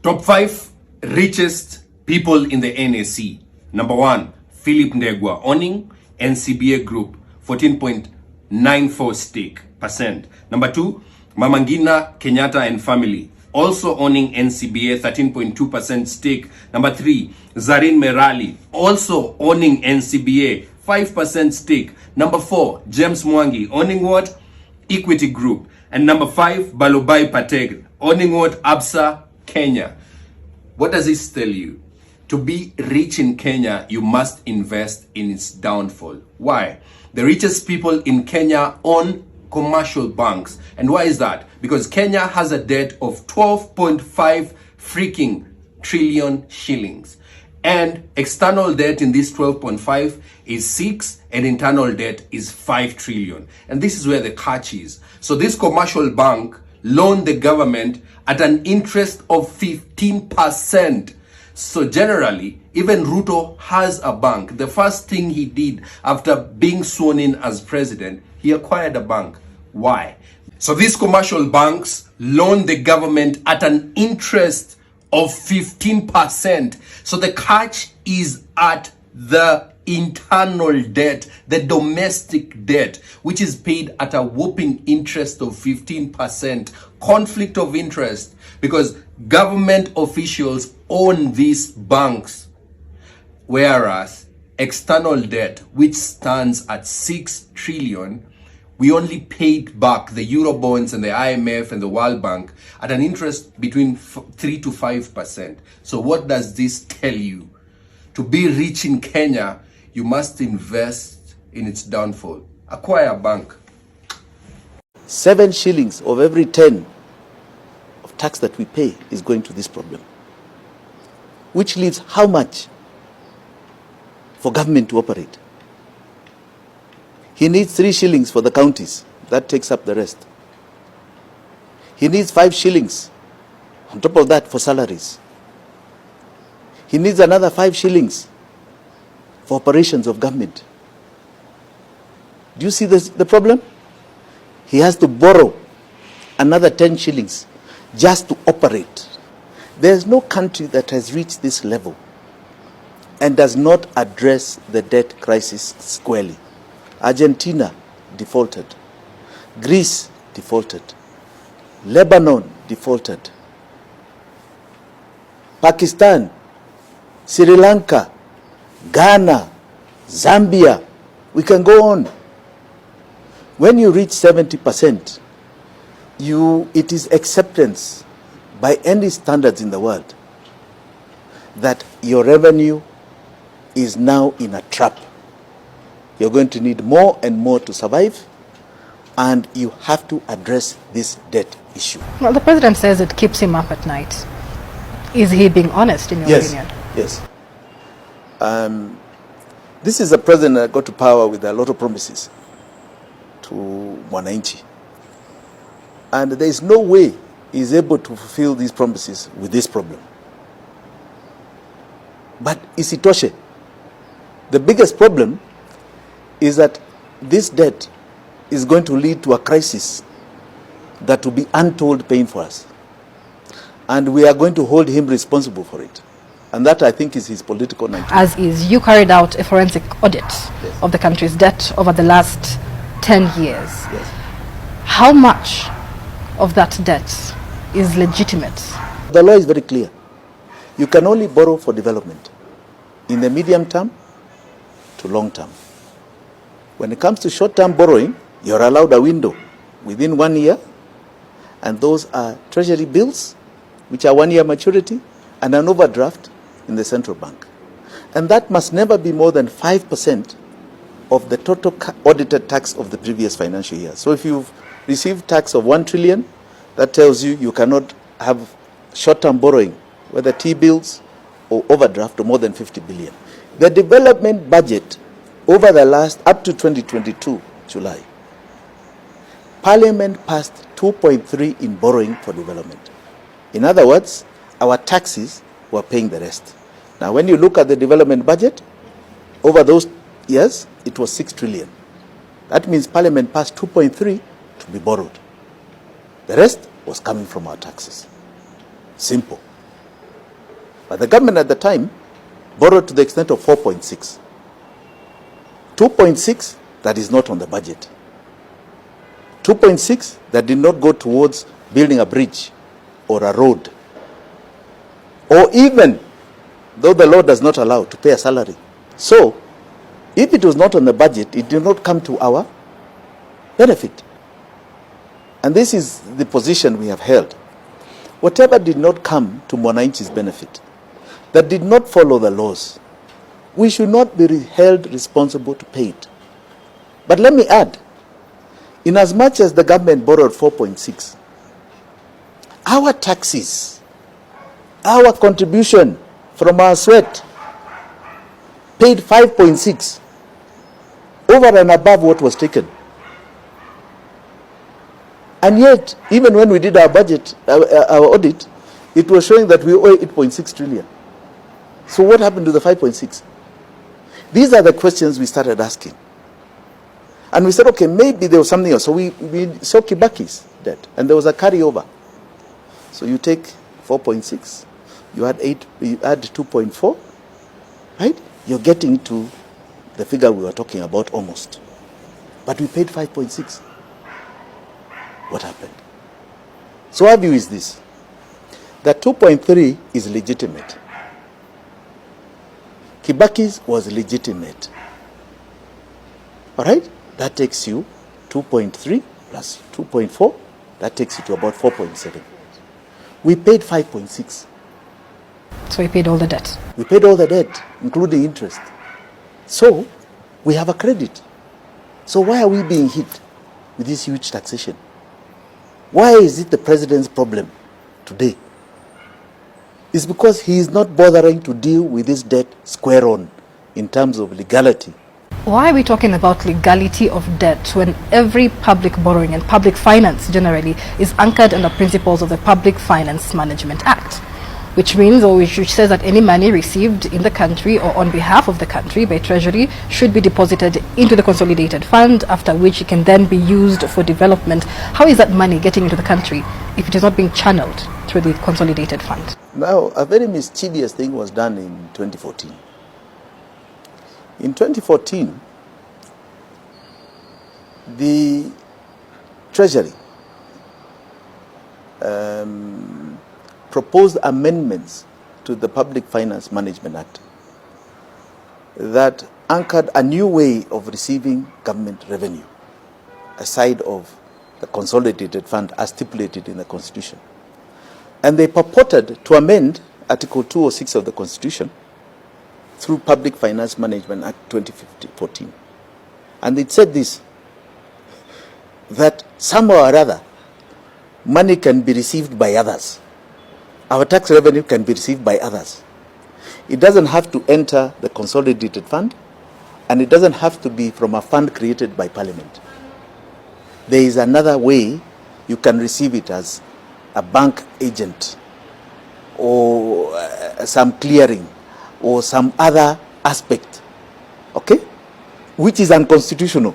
Top 5 richest people in the NAC. Number 1, Philip Ndegwa, owning NCBA Group, 14.94 stake percent. Number 2, Mama Ngina Kenyatta and family, also owning NCBA, 13.2% stake. Number 3, Zarin Merali, also owning NCBA, 5% stake. Number 4, James Mwangi, owning what? Equity Group. And number 5, Balobai Patel, owning what? Absa Kenya. What does this tell you? To be rich in Kenya, you must invest in its downfall. Why? The richest people in Kenya own commercial banks. And why is that? Because Kenya has a debt of 12.5 freaking trillion shillings. And external debt in this 12.5 is 6, and internal debt is 5 trillion. And this is where the catch is. So this commercial bank loaned the government at an interest of 15%. So generally, even Ruto has a bank. The first thing he did after being sworn in as president, he acquired a bank. Why? So these commercial banks loan the government at an interest of 15%. So the catch is at the internal debt, the domestic debt, which is paid at a whopping interest of 15%. Conflict of interest, because government officials own these banks, whereas external debt, which stands at 6 trillion, we only paid back the Eurobonds and the IMF and the World Bank at an interest between 3 to 5%. So what does this tell you? To be rich in Kenya, you must invest in its downfall. Acquire a bank. 7 shillings of every 10 of tax that we pay is going to this problem. Which leaves how much for government to operate? He needs 3 shillings for the counties. That takes up the rest. He needs 5 shillings on top of that for salaries. He needs another 5 shillings for operations of government. Do you see the problem? He has to borrow another 10 shillings just to operate. There's no country that has reached this level and does not address the debt crisis squarely. Argentina defaulted. Greece defaulted. Lebanon defaulted. Pakistan, Sri Lanka, Ghana, Zambia, we can go on. When you reach 70%, it is acceptance by any standards in the world that your revenue is now in a trap. You're going to need more and more to survive, and you have to address this debt issue. Well, the president says it keeps him up at night. Is he being honest, in your opinion? Yes. This is a president that got to power with a lot of promises to Mwananchi. And there is no way he is able to fulfill these promises with this problem. But isitoshe, the biggest problem is that this debt is going to lead to a crisis that will be untold pain for us. And we are going to hold him responsible for it. And that, I think, is his political nature. As is, you carried out a forensic audit of the country's debt over the last 10 years. Yes. How much of that debt is legitimate? The law is very clear. You can only borrow for development in the medium term to long term. When it comes to short-term borrowing, you're allowed a window within 1 year, and those are treasury bills, which are 1 year maturity, and an overdraft in the central bank. And that must never be more than 5% of the total audited tax of the previous financial year. So if you've received tax of 1 trillion, that tells you cannot have short-term borrowing, whether T-bills or overdraft, of more than 50 billion. The development budget over the last, up to 2022, July, Parliament passed 2.3 in borrowing for development. In other words, our taxes were paying the rest. Now, when you look at the development budget, over those years, it was 6 trillion. That means Parliament passed 2.3 to be borrowed. The rest was coming from our taxes. Simple. But the government at the time borrowed to the extent of 4.6. 2.6, that is not on the budget. 2.6, that did not go towards building a bridge or a road. Or even, though the law does not allow, to pay a salary. So, if it was not on the budget, it did not come to our benefit. And this is the position we have held. Whatever did not come to Mwananchi's benefit, that did not follow the laws, we should not be held responsible to pay it. But let me add, in as much as the government borrowed 4.6, our taxes, our contribution from our sweat, paid 5.6 over and above what was taken. And yet, even when we did our budget, our audit, it was showing that we owe 8.6 trillion. So what happened to the 5.6? These are the questions we started asking. And we said, okay, maybe there was something else. So we saw Kibaki's debt, and there was a carryover. So you take 4.6, you add 2.4, right? You're getting to the figure we were talking about almost. But we paid 5.6. What happened? So our view is this, that 2.3 is legitimate. Kibaki's was legitimate. All right? That takes you 2.3 plus 2.4. That takes you to about 4.7. We paid 5.6. So we paid all the debt. We paid all the debt, including interest. So we have a credit. So why are we being hit with this huge taxation? Why is it the president's problem today? It's because he is not bothering to deal with this debt square on in terms of legality. Why are we talking about legality of debt when every public borrowing and public finance generally is anchored under principles of the Public Finance Management Act? Which means, or which says that any money received in the country or on behalf of the country by Treasury should be deposited into the consolidated fund, after which it can then be used for development. How is that money getting into the country if it is not being channeled through the consolidated fund? Now, a very mischievous thing was done in 2014. In 2014, the Treasury proposed amendments to the Public Finance Management Act that anchored a new way of receiving government revenue, aside of the consolidated fund as stipulated in the Constitution. And they purported to amend Article 206 of the Constitution through Public Finance Management Act 2014. And it said this, that somehow or other, money can be received by others. Our tax revenue can be received by others. It doesn't have to enter the consolidated fund, and it doesn't have to be from a fund created by Parliament. There is another way you can receive it, as a bank agent or some clearing or some other aspect, okay, which is unconstitutional.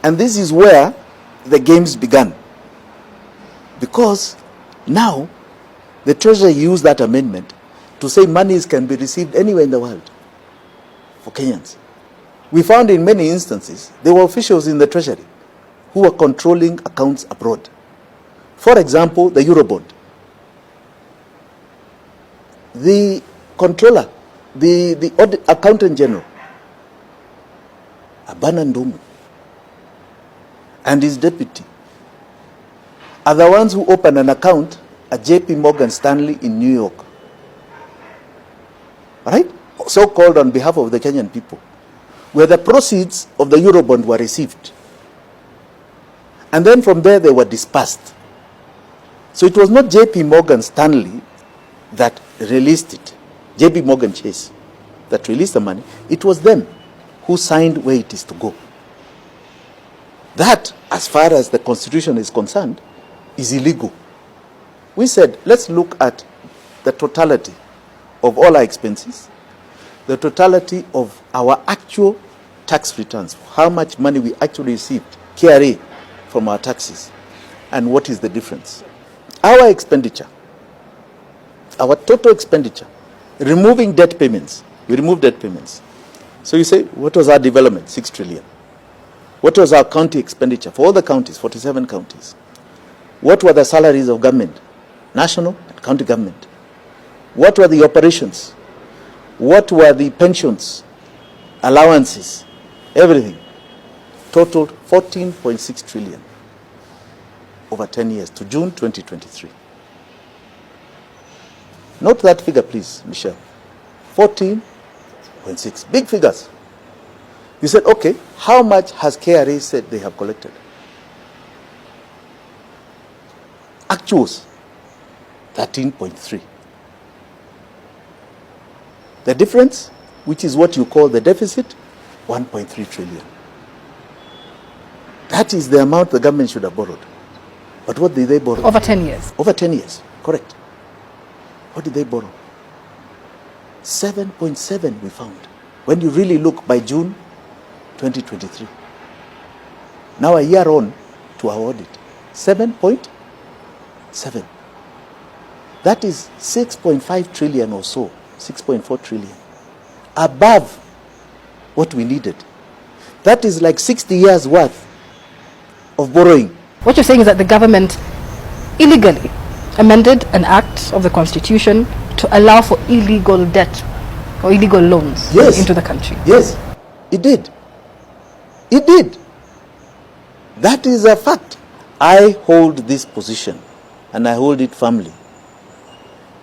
And this is where the games began, because now the Treasury used that amendment to say monies can be received anywhere in the world for Kenyans. We found in many instances there were officials in the Treasury who were controlling accounts abroad. For example, the Eurobond. The controller, the accountant general, Abana Ndomu, and his deputy are the ones who opened an account at JP Morgan Stanley in New York. Right? So called on behalf of the Kenyan people, where the proceeds of the Eurobond were received. And then from there they were dispersed. So it was not JP Morgan Stanley that released it, JP Morgan Chase that released the money. It was them who signed where it is to go. That, as far as the Constitution is concerned, is illegal. We said, let's look at the totality of all our expenses, the totality of our actual tax returns, how much money we actually received, KRA, from our taxes, and what is the difference. Our expenditure our total expenditure, removing debt payments. We removed debt payments. So you say, what was our development? 6 trillion. What was our county expenditure for all the counties, 47 counties? What were the salaries of government, national and county government? What were the operations? What were the pensions, allowances, everything? Totaled 14.6 trillion over 10 years to June 2023. Note that figure, please, Michelle. 14.6. Big figures. You said, okay, how much has KRA said they have collected? Actuals, 13.3. The difference, which is what you call the deficit, 1.3 trillion. That is the amount the government should have borrowed. But what did they borrow? Over 10 years. Over 10 years, correct. What did they borrow? 7.7 we found. When you really look by June 2023. Now a year on to our audit. 7.7. That is 6.5 trillion or so. 6.4 trillion. Above what we needed. That is like 60 years worth of borrowing. What you're saying is that the government illegally amended an act of the Constitution to allow for illegal debt or illegal loans into the country. Yes, it did. It did. That is a fact. I hold this position and I hold it firmly.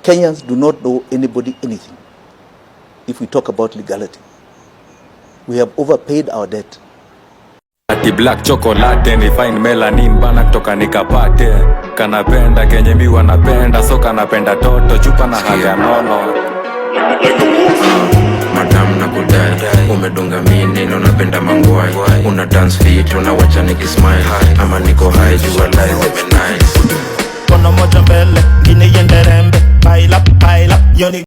Kenyans do not owe anybody anything if we talk about legality. We have overpaid our debt. Ati black chocolate ni fine melanin bana kutoka nikapate. Kanapenda kenye mi wanapenda so kanapenda toto chupa na haga nono. Madam na kudai umedunga mini na unapenda mangwai. Una dance fit unawacha nikismile ama niko high jua lies nice. Kono moja mbele ngine yenderembe pile up yoni